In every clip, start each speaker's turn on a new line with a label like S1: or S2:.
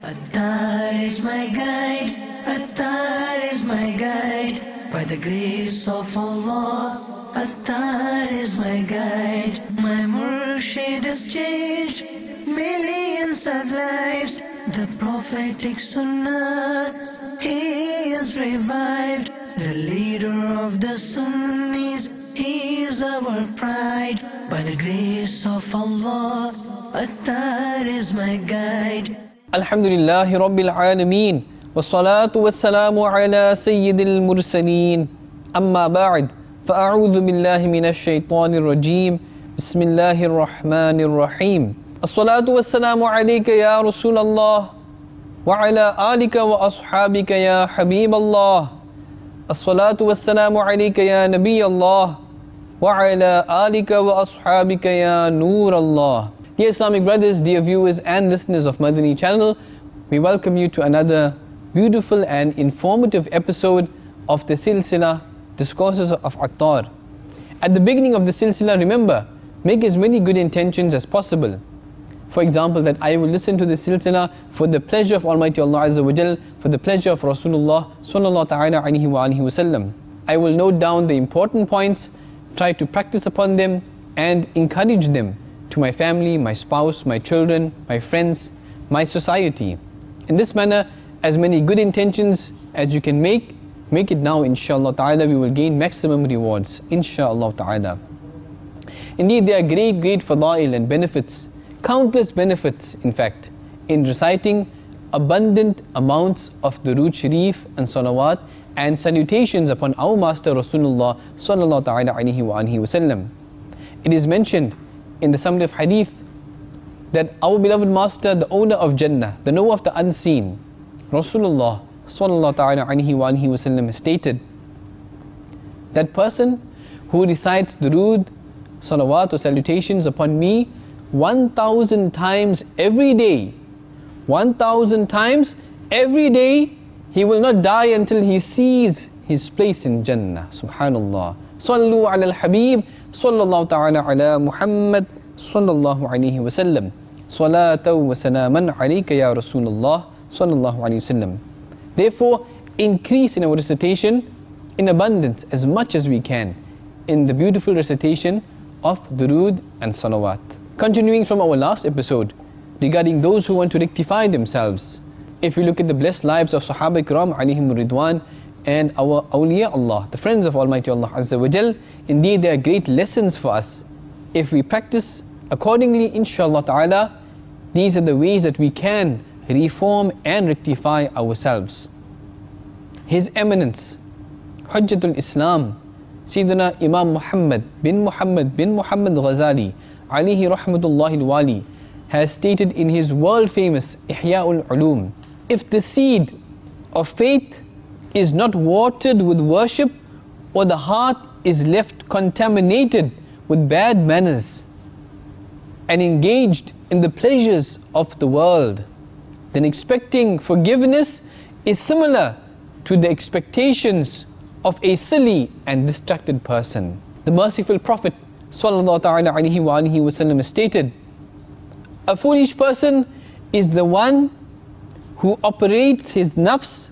S1: Attar is my guide, Attar is my guide. By the grace of Allah, Attar is my guide. My Murshid has changed millions of lives. The prophetic Sunnah, he is revived. The leader of the Sunnis, he is our pride. By the grace of Allah, Attar is my guide.
S2: Alhamdulillahi Rabbil Alameen, wassalatu wassalamu ala Sayyidil Mursaleen. Amma ba'd, fa'a'udhu billahi minash shaitanir rajeem. Bismillahir Rahmanir Rahim. As-salatu wassalamu alayka ya Rasulallah, wa ala alika wa ashabika ya Habiballah. As-salatu wassalamu alayka ya Nabiyallah, wa ala alika wa ashabika ya Noorallah. Dear Islamic brothers, dear viewers and listeners of Madani channel, we welcome you to another beautiful and informative episode of the Silsila Discourses of Attar. At the beginning of the Silsila, remember, make as many good intentions as possible. For example, that I will listen to the Silsila for the pleasure of Almighty Allah Azza wa Jal, for the pleasure of Rasulullah Sallallahu Ta'ala Alaihi Wasallam. I will note down the important points, try to practice upon them and encourage them to my family, my spouse, my children, my friends, my society. In this manner, as many good intentions as you can make it now, inshallah ta'ala. We will gain maximum rewards, inshallah ta'ala. Indeed, there are great fadail and benefits, countless benefits in fact, in reciting abundant amounts of Durood Sharif and Salawat and salutations upon our Master Rasulullah Sallallahu Ta'ala Alaihi Wasallam. It is mentioned in the summary of hadith that our beloved master, the owner of Jannah, the knower of the unseen, Rasulullah Sallallahu Ta'ala Alaihi Wasallam, stated that person who recites durood, salawat or salutations upon me 1,000 times every day, 1,000 times every day, he will not die until he sees his place in Jannah. Subhanallah. Sallu ala al-Habib Sallallahu Ta'ala ala Muhammad Sallallahu Alaihi Wasallam. Salatu wa salaman alayka ya Rasulullah Sallallahu Alaihi Wasallam. Therefore, increase in our recitation in abundance as much as we can in the beautiful recitation of Durood and Salawat. Continuing from our last episode regarding those who want to rectify themselves. If we look at the blessed lives of Sahaba Ikram alayhim ridwan and our awliya Allah, the friends of Almighty Allah Azza wa Jal, indeed there are great lessons for us. If we practice accordingly, inshallah ta'ala, these are the ways that we can reform and rectify ourselves. His Eminence, Hujjatul Islam, Sayyidina Imam Muhammad bin Muhammad Ghazali, alayhi rahmatullahi al-wali, has stated in his world famous Ihya'ul Ulum, if the seed of faith is not watered with worship, or the heart is left contaminated with bad manners and engaged in the pleasures of the world, then expecting forgiveness is similar to the expectations of a silly and distracted person. The merciful Prophet Sallallahu Ta'ala Alaihi Wasallam stated, a foolish person is the one who operates his nafs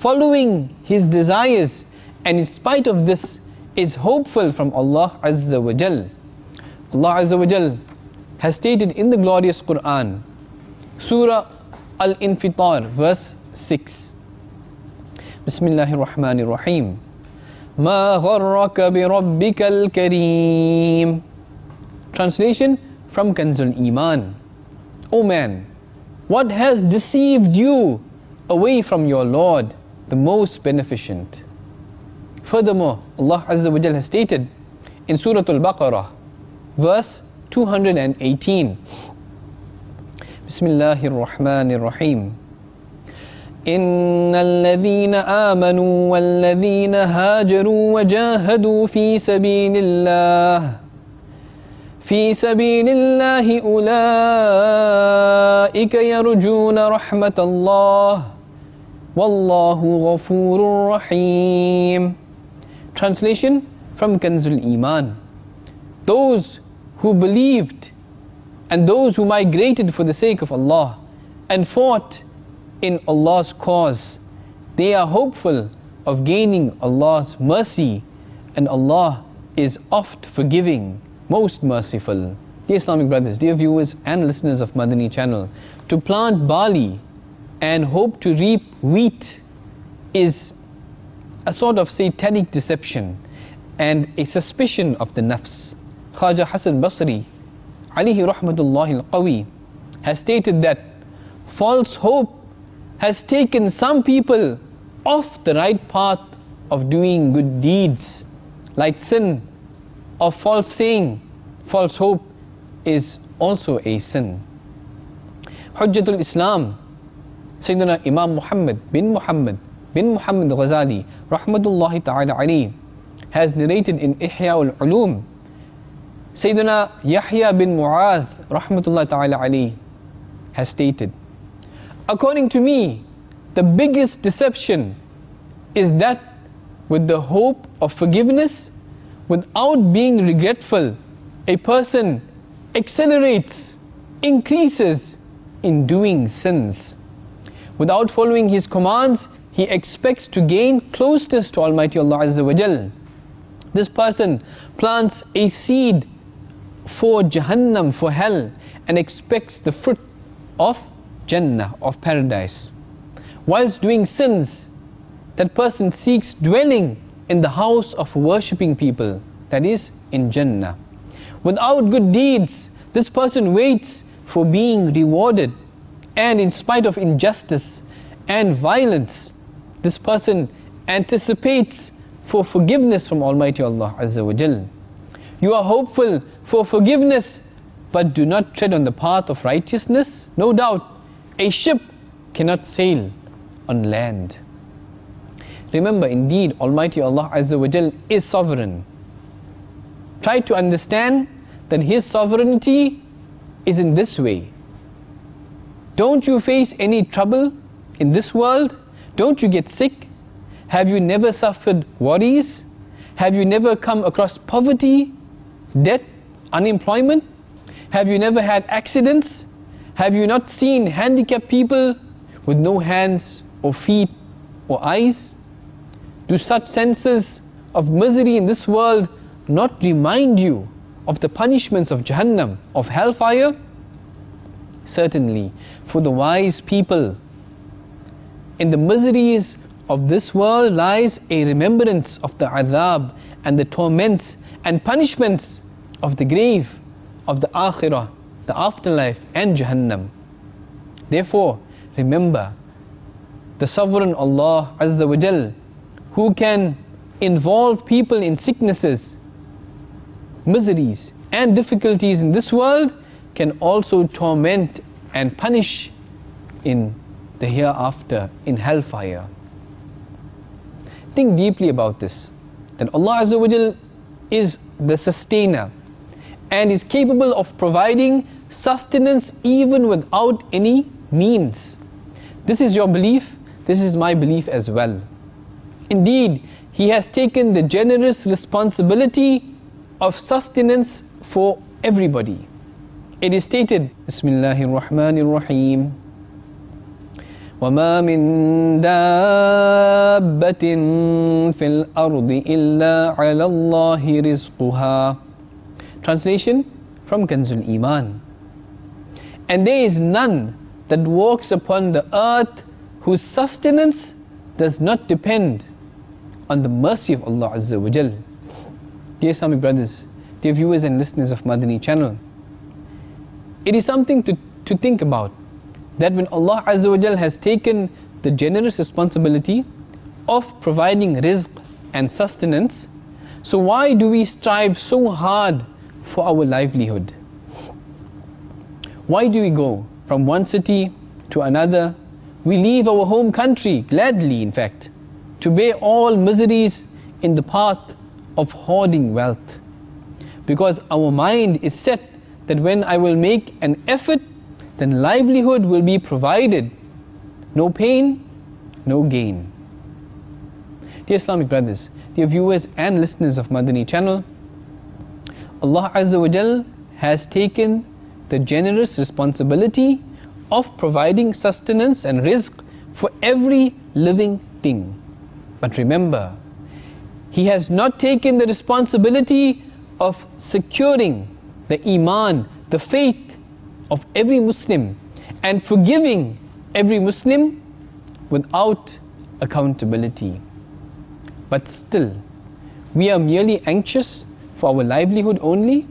S2: following his desires, and in spite of this is hopeful from Allah Azza wa Jal. Allah Azza wa Jal has stated in the glorious Quran, Surah Al-Infitar, verse 6. Bismillahir Rahmanir Rahim. Ma gharraka bi rabbikal kareem. Translation from Kanzul Iman. O man, what has deceived you away from your Lord, the most beneficent? Furthermore, Allah Azza wa Jal has stated in Surah Al-Baqarah, verse 218. Bismillahir Rahmanir Rahim. إن الذين آمنوا والذين هاجروا وجاهدوا في سبيل الله أولئك يرجون رحمة الله والله غفور رحيم. Translation from Kanzul Iman. Those who believed and those who migrated for the sake of Allah and fought in Allah's cause. They are hopeful of gaining Allah's mercy, and Allah is oft forgiving, most merciful. Dear Islamic brothers, dear viewers and listeners of Madani channel, to plant barley and hope to reap wheat is a sort of satanic deception and a suspicion of the nafs. Khaja Hasan Basri, alayhi rahmatullahi al-qawi, has stated that false hope has taken some people off the right path of doing good deeds, like sin or false saying. False hope is also a sin. Hujjatul Islam, Sayyidina Imam Muhammad bin Muhammad Ghazali rahmatullahi ta'ala alayhi, has narrated in Ihya al-Ulum. Sayyidina Yahya bin Mu'adh rahmatullahi ta'ala alayhi has stated, according to me, the biggest deception is that with the hope of forgiveness, without being regretful, a person accelerates, increases in doing sins. Without following His commands, he expects to gain closeness to Almighty Allah Azza wa Jal. This person plants a seed for Jahannam, for hell, and expects the fruit of Jannah, of paradise. Whilst doing sins, that person seeks dwelling in the house of worshipping people, that is, in Jannah. Without good deeds, this person waits for being rewarded, and in spite of injustice and violence, this person anticipates for forgiveness from Almighty Allah Azza wa Jal. You are hopeful for forgiveness, but do not tread on the path of righteousness. No doubt, a ship cannot sail on land. Remember, indeed, Almighty Allah Azza wa Jal is sovereign. Try to understand that His sovereignty is in this way. Don't you face any trouble in this world? Don't you get sick? Have you never suffered worries? Have you never come across poverty, debt, unemployment? Have you never had accidents? Have you not seen handicapped people with no hands or feet or eyes? Do such senses of misery in this world not remind you of the punishments of Jahannam, of hellfire? Certainly, for the wise people, in the miseries of this world lies a remembrance of the adhab and the torments and punishments of the grave, of the akhirah, the afterlife, and Jahannam. Therefore, remember the sovereign Allah Azza wa Jal, who can involve people in sicknesses, miseries, and difficulties in this world, can also torment and punish in the hereafter, in hellfire. Think deeply about this, that Allah Azza wa Jal is the sustainer and is capable of providing sustenance even without any means. This is your belief, this is my belief as well. Indeed, He has taken the generous responsibility of sustenance for everybody. It is stated, Bismillahir Rahmanir Rahim, وَمَا مِن دَابَّةٍ فِي الْأَرْضِ إِلَّا عَلَى اللَّهِ رِزْقُهَا. Translation from Kanzul Iman. And there is none that walks upon the earth whose sustenance does not depend on the mercy of Allah Azza wa Jal. Dear Islamic brothers, dear viewers and listeners of Madani channel, it is something to think about, that when Allah Azza wa Jal has taken the generous responsibility of providing rizq and sustenance, so why do we strive so hard for our livelihood? Why do we go from one city to another? We leave our home country, gladly in fact, to bear all miseries in the path of hoarding wealth. Because our mind is set that when I will make an effort, then livelihood will be provided. No pain, no gain. Dear Islamic brothers, dear viewers and listeners of Madani channel, Allah Azza wa Jal has taken the generous responsibility of providing sustenance and rizq for every living thing. But remember, He has not taken the responsibility of securing the Iman, the faith of every Muslim, and forgiving every Muslim without accountability. But still, we are merely anxious for our livelihood only.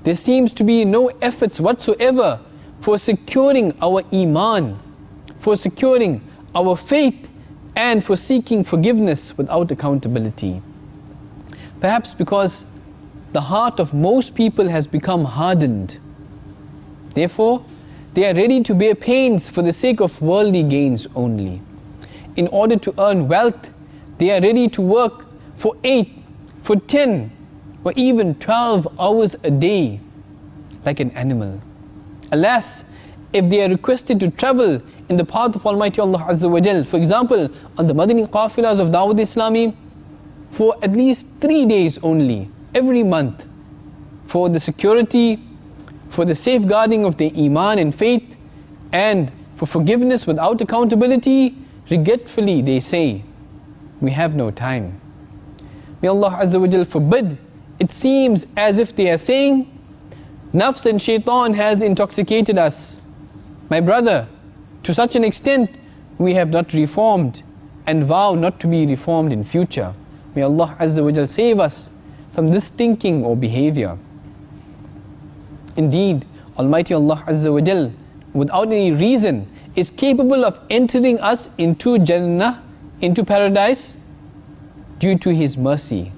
S2: There seems to be no efforts whatsoever for securing our Iman, for securing our faith, and for seeking forgiveness without accountability. Perhaps because the heart of most people has become hardened. Therefore, they are ready to bear pains for the sake of worldly gains only. In order to earn wealth, they are ready to work for 8, for 10, or even 12 hours a day, like an animal. Alas, if they are requested to travel in the path of Almighty Allah Azza wa Jal, for example, on the Madani Qafilas of Dawud Islami, for at least 3 days only, every month, for the security, for the safeguarding of their Iman and faith, and for forgiveness without accountability, regretfully they say, we have no time. May Allah Azza wa Jal forbid. It seems as if they are saying, Nafs and Shaitan has intoxicated us. My brother, to such an extent, we have not reformed and vow not to be reformed in future. May Allah Azza wa Jal save us from this thinking or behavior. Indeed, Almighty Allah Azza wa Jal, without any reason, is capable of entering us into Jannah, into paradise, due to His mercy.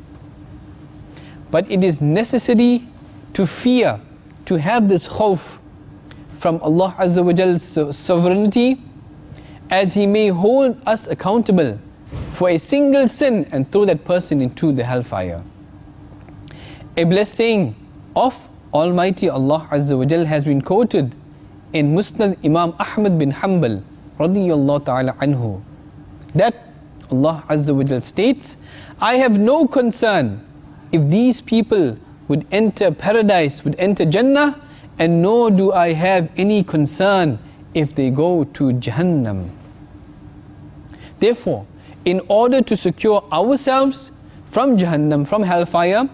S2: But it is necessary to fear, to have this khawf from Allah Azza wa Jal's sovereignty, as He may hold us accountable for a single sin and throw that person into the hellfire. A blessed saying of Almighty Allah Azza wa Jal has been quoted in Musnad Imam Ahmad bin Hanbal radiyallahu ta'ala anhu, that Allah Azza wa Jal states, I have no concern if these people would enter paradise, would enter Jannah, and nor do I have any concern if they go to Jahannam. Therefore, in order to secure ourselves from Jahannam, from hellfire,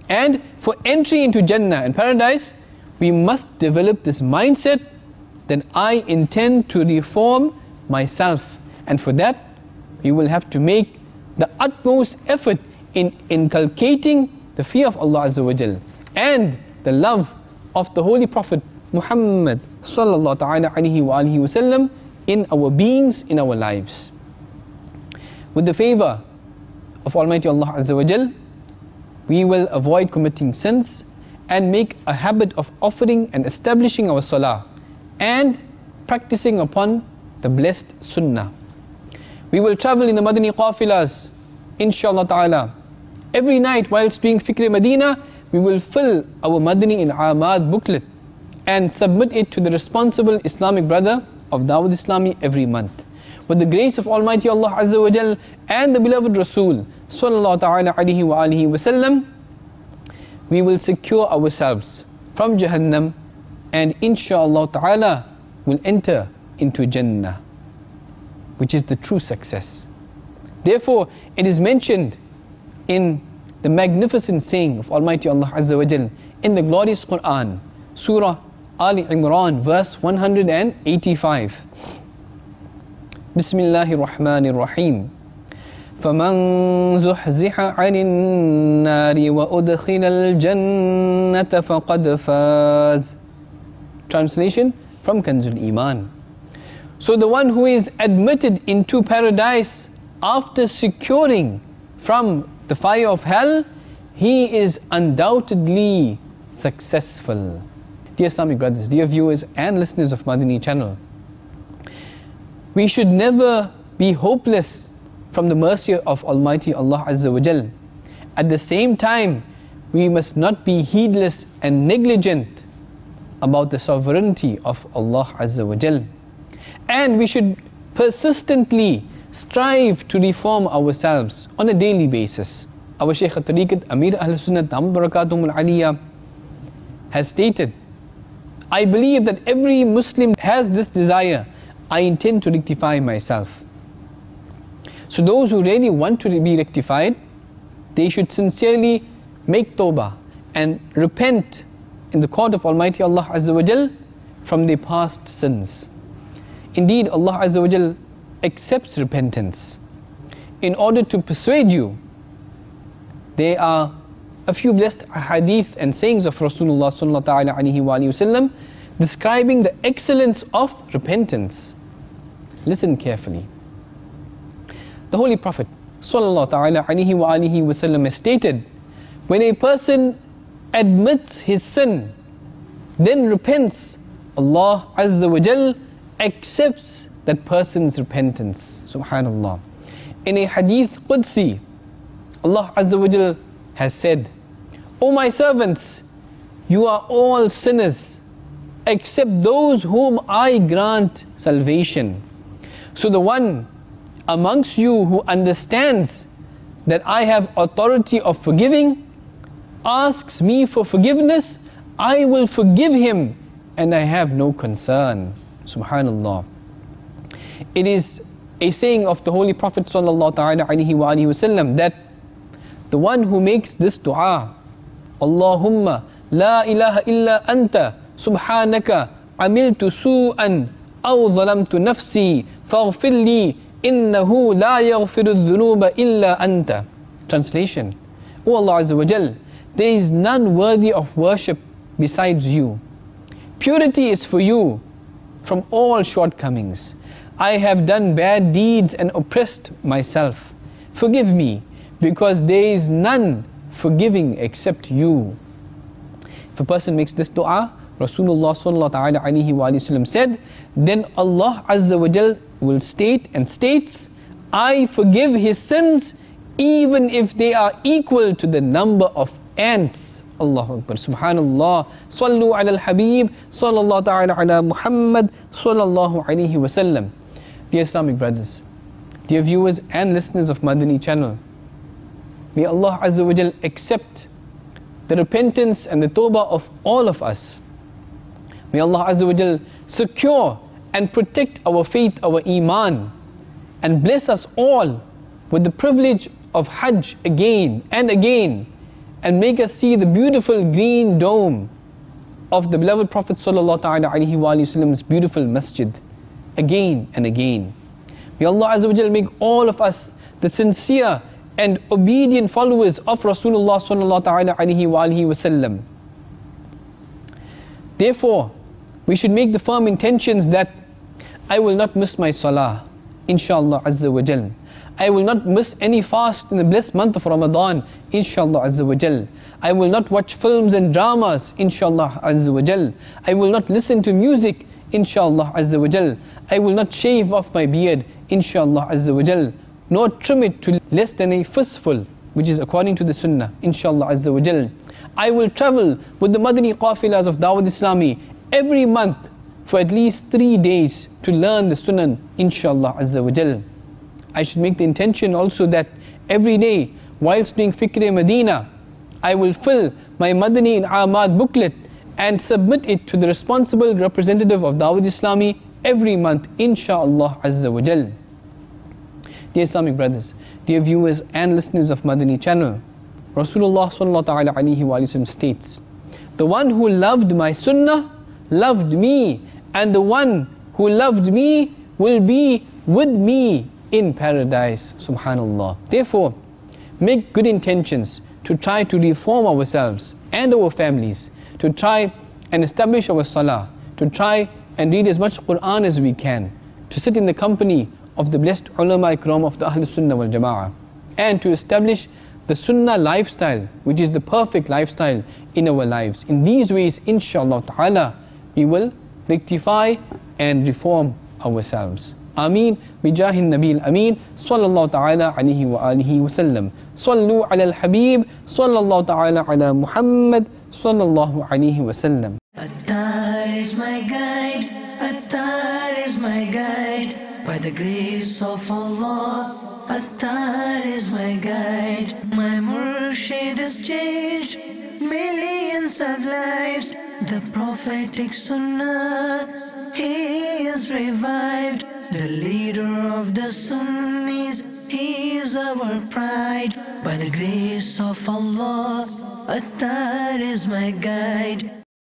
S2: and for entry into Jannah and paradise, we must develop this mindset that I intend to reform myself. And for that, we will have to make the utmost effort in inculcating the fear of Allah Azza wa Jal and the love of the Holy Prophet Muhammad sallallahu ta'ala alayhi wa alihi wasallam in our beings, in our lives. With the favor of Almighty Allah Azza wa Jal, we will avoid committing sins and make a habit of offering and establishing our salah and practicing upon the blessed sunnah. We will travel in the Madani Qafilas, inshallah ta'ala. Every night whilst doing Fikr Medina, we will fill our Madani In'amat booklet and submit it to the responsible Islamic brother of Dawud Islami every month. With the grace of Almighty Allah Azza wa Jal and the beloved Rasul sallallahu ta'ala alayhi wa alihi wasallam, we will secure ourselves from Jahannam and inshallah ta'ala will enter into Jannah, which is the true success. Therefore, it is mentioned in the magnificent saying of Almighty Allah Azza wa Jal in the glorious Quran, Surah Ali Imran, verse 185. Bismillahir Rahmanir Rahim. فَمَنْ زُحْزِحَ عَنِ النَّارِ وَأُدْخِلَ الْجَنَّةَ فَقَدْ فَازَ. Translation from Kanzul Iman. So the one who is admitted into paradise after securing from the fire of hell, he is undoubtedly successful. Dear Islamic brothers, dear viewers and listeners of Madani channel, we should never be hopeless from the mercy of Almighty Allah Azza wa Jal. At the same time, we must not be heedless and negligent about the sovereignty of Allah Azza wa Jal. And we should persistently strive to reform ourselves on a daily basis. Our Shaykh al-Tariqat Amir Ahl-Sunnat Dam Barakatum al-Aliyah has stated, I believe that every Muslim has this desire. I intend to rectify myself. So those who really want to be rectified, they should sincerely make tawbah and repent in the court of Almighty Allah Azza wa Jal from their past sins. Indeed, Allah Azza wa Jal accepts repentance. In order to persuade you, there are a few blessed hadith and sayings of Rasulullah sallallahu alaihi wasallam describing the excellence of repentance. Listen carefully. The Holy Prophet sallallahu alaihi wasallam has stated, when a person admits his sin, then repents, Allah Azza wa Jal accepts that person's repentance. Subhanallah. In a hadith Qudsi, Allah Azza wa Jal has said, O my servants, you are all sinners except those whom I grant salvation. So the one amongst you who understands that I have authority of forgiving asks me for forgiveness, I will forgive him, and I have no concern. Subhanallah. It is a saying of the Holy Prophet sallallahu alaihi wasallam that the one who makes this dua, Allahumma la ilaha illa anta subhanaka amiltu su'an aw zalamtu nafsi faghfir li innahu la yaghfiru dhunuba illa anta. Translation: O Allah Azza wa Jal, there is none worthy of worship besides you. Purity is for you from all shortcomings. I have done bad deeds and oppressed myself. Forgive me, because there is none forgiving except you. If a person makes this dua, Rasulullah sallallahu alaihi wasallam said, then Allah Azza wa Jal will state and states, I forgive his sins even if they are equal to the number of ants. Allahu Akbar. Subhanallah. Sallu ala al-Habib sallallahu ta'ala ala Muhammad sallallahu alaihi wasallam. Dear Islamic brothers, dear viewers and listeners of Madani channel, may Allah Azza wa Jal accept the repentance and the tawbah of all of us. May Allah Azza wa Jal secure and protect our faith, our iman, and bless us all with the privilege of Hajj again and again, and make us see the beautiful green dome of the beloved Prophet sallallahu alaihi wasallam's beautiful masjid again and again. May Allah Azza wa Jal make all of us the sincere and obedient followers of Rasulullah sallallahu alaihi wasallam. Therefore, we should make the firm intentions that I will not miss my salah, inshallah Azza wa Jal. I will not miss any fast in the blessed month of Ramadan, inshallah Azza wa Jal. I will not watch films and dramas, inshallah Azza wa Jal. I will not listen to music, inshallah Azza wa Jal. I will not shave off my beard, inshallah Azza wa Jal, nor trim it to less than a fistful, which is according to the Sunnah, inshallah Azza wa Jal. I will travel with the Madani Qafilas of Dawud Islami every month for at least 3 days to learn the Sunnah, inshallah Azza wa Jal. I should make the intention also that every day whilst doing Fikr Medina, I will fill my Madani In'amat booklet and submit it to the responsible representative of Dawud Islami every month, inshallah Azza wa Jal. Dear Islamic brothers, dear viewers and listeners of Madani channel, Rasulullah sallallahu alaihi wasallam states, the one who loved my sunnah loved me, and the one who loved me will be with me in paradise. Subhanallah. Therefore, make good intentions to try to reform ourselves and our families, to try and establish our salah, to try and read as much Quran as we can, to sit in the company of the blessed ulama ikram of the Ahl Sunnah wal Jama'ah, and to establish the Sunnah lifestyle, which is the perfect lifestyle in our lives. In these ways, inshallah ta'ala, we will rectify and reform ourselves. Ameen. Bijahin Nabil Ameen. Sallallahu ta'ala alayhi wa alihi wa sallam. Sallu ala al-Habib. Sallallahu ta'ala ala Muhammad. Sallallahu alayhi wa sallam.
S1: Attar is my guide. Attar is my guide. By the grace of Allah, Attar is my guide. My Murshid has changed millions of lives. The prophetic Sunnah, he is revived. the leader of the Sunnis, he is our pride. By the grace of Allah, Attar is my guide.